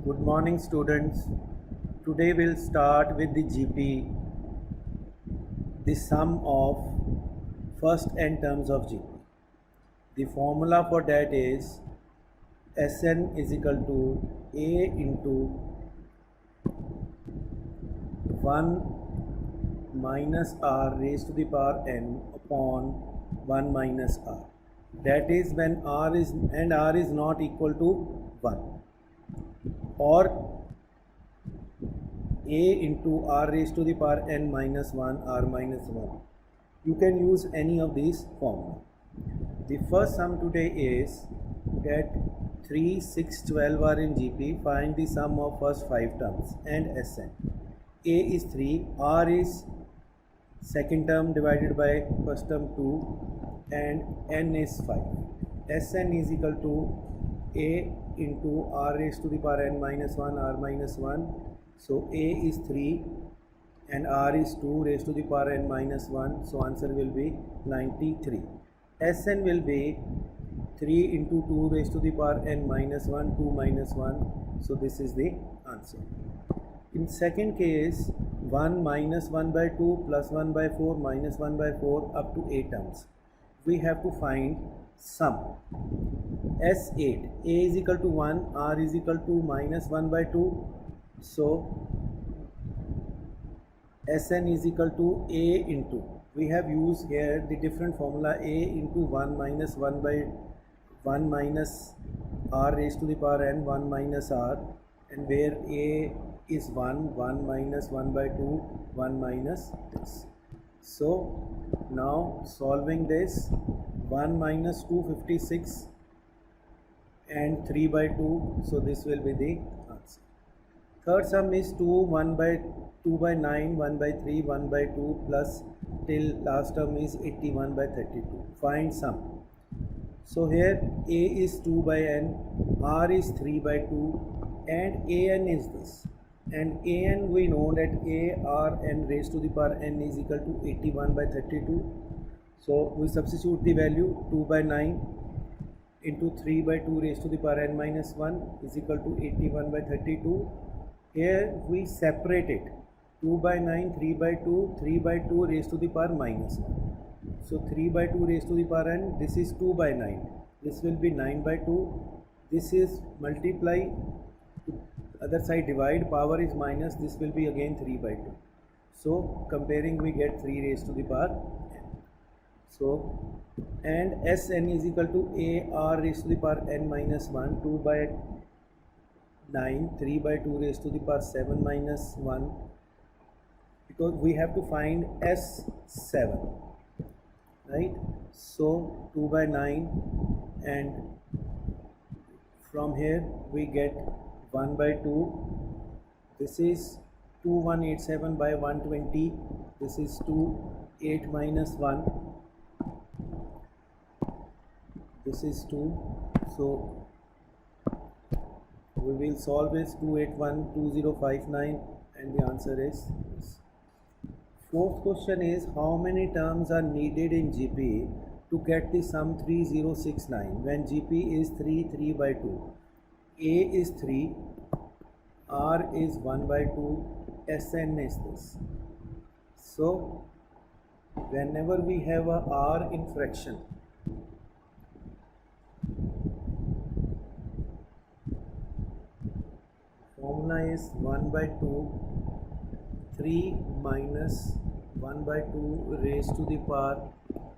Good morning, students. Today we'll start with the GP, the sum of first n terms of GP. The formula for that is Sn is equal to A into 1 minus r raised to the power n upon 1 minus r. That is when r is not equal to 1, or a into r raised to the power n minus 1 r minus 1. You can use any of these formula. The first sum today is that 3, 6, 12 are in GP. Find the sum of first 5 terms and Sn. A is 3, r is second term divided by first term 2, and n is 5. Sn is equal to a into r raised to the power n minus 1 r minus 1. So a is 3 and r is 2 raised to the power n minus 1. So answer will be 93. Sn will be 3 into 2 raised to the power n minus 1, 2 minus 1. So this is the answer. In second case, 1 minus 1 by 2 plus 1 by 4 minus 1 by 4 up to 8 terms. We have to find sum. S8, a is equal to 1, r is equal to minus 1 by 2. So Sn is equal to a into, we have used here the different formula, a into 1 minus 1 by 1 minus r raised to the power n 1 minus r, and where a is 1, 1 minus 1 by 2, 1 minus this. So now solving this, 1 minus 256 and 3 by 2, so this will be the answer. Third sum is 2, 1 by 2 by 9, 1 by 3, 1 by 2 plus till last term is 81 by 32. Find sum. So here a is 2 by n, r is 3 by 2, and an is this. And an we know that a r n raised to the power n is equal to 81 by 32. So we substitute the value, 2 by 9 into 3 by 2 raised to the power n minus 1 is equal to 81 by 32. Here we separate it, 2 by 9, 3 by 2, 3 by 2 raised to the power minus 1. So 3 by 2 raised to the power n, this is 2 by 9, this will be 9 by 2, this is multiply, to other side divide, power is minus, this will be again 3 by 2. So comparing we get 3 raised to the power n. So, and Sn is equal to a r raised to the power n minus 1, 2 by 9, 3 by 2 raised to the power 7 minus 1, because we have to find S7, right? So 2 by 9, and from here we get 1 by 2, this is 2187 by 120, this is 2, 8 minus 1, this is 2, so we will solve this, 2812059, and the answer is this. Fourth question is, how many terms are needed in GP to get the sum 3069 when GP is 3, 3 by 2? A is 3, R is 1 by 2, Sn is this. So whenever we have a R in fraction, formula is 1 by 2, 3 minus 1 by 2 raised to the power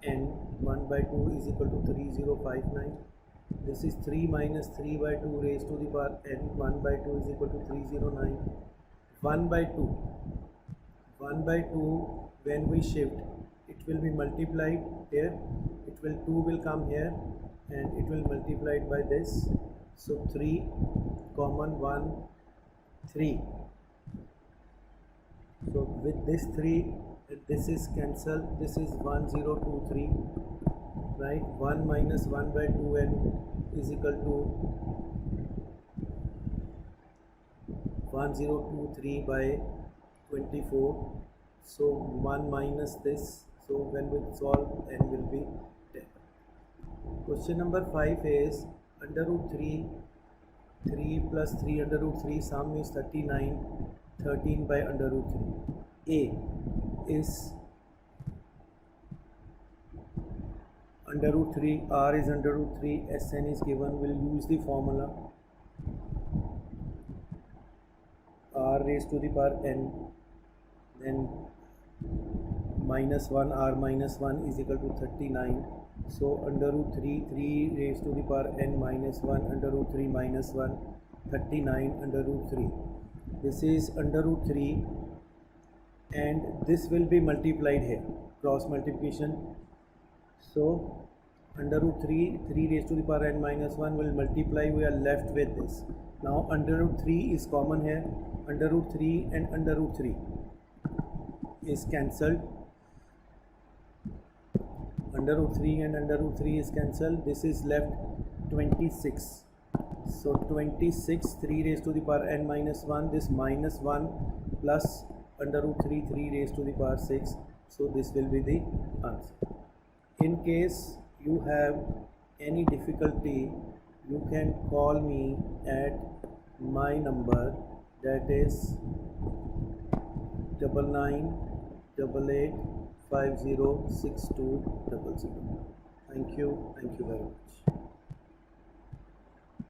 n, 1 by 2 is equal to 3059. This is 3 minus 3 by 2 raised to the power n, 1 by 2 is equal to 309. 1 by 2, 1 by 2 when we shift, it will be multiplied here, it will 2 will come here and it will multiplied by this. So 3 common 1, 3. So with this 3, this is cancelled, this is 1023, right? 1 minus 1 by 2n is equal to 1023 by 24. So 1 minus this, so when we solve n will be 10. Question number 5 is under root 3 3 plus 3 under root 3, sum is 39, 13 by under root 3. A is under root 3, R is under root 3, Sn is given. We'll use the formula R raised to the power n, then minus 1 R minus 1 is equal to 39. So under root 3, 3 raised to the power n minus 1 under root 3 minus 1, 39 under root 3. This is under root 3 and this will be multiplied here, cross multiplication. So under root 3, 3 raised to the power n minus 1 will multiply, we are left with this. Now under root 3 is common here, under root 3 and under root 3 is cancelled. Under root 3 and under root 3 is cancelled. This is left 26. So 26, 3 raised to the power n minus 1, this minus 1 plus under root 3, 3 raised to the power 6. So this will be the answer. In case you have any difficulty, you can call me at my number, that is 9988506200. Thank you very much.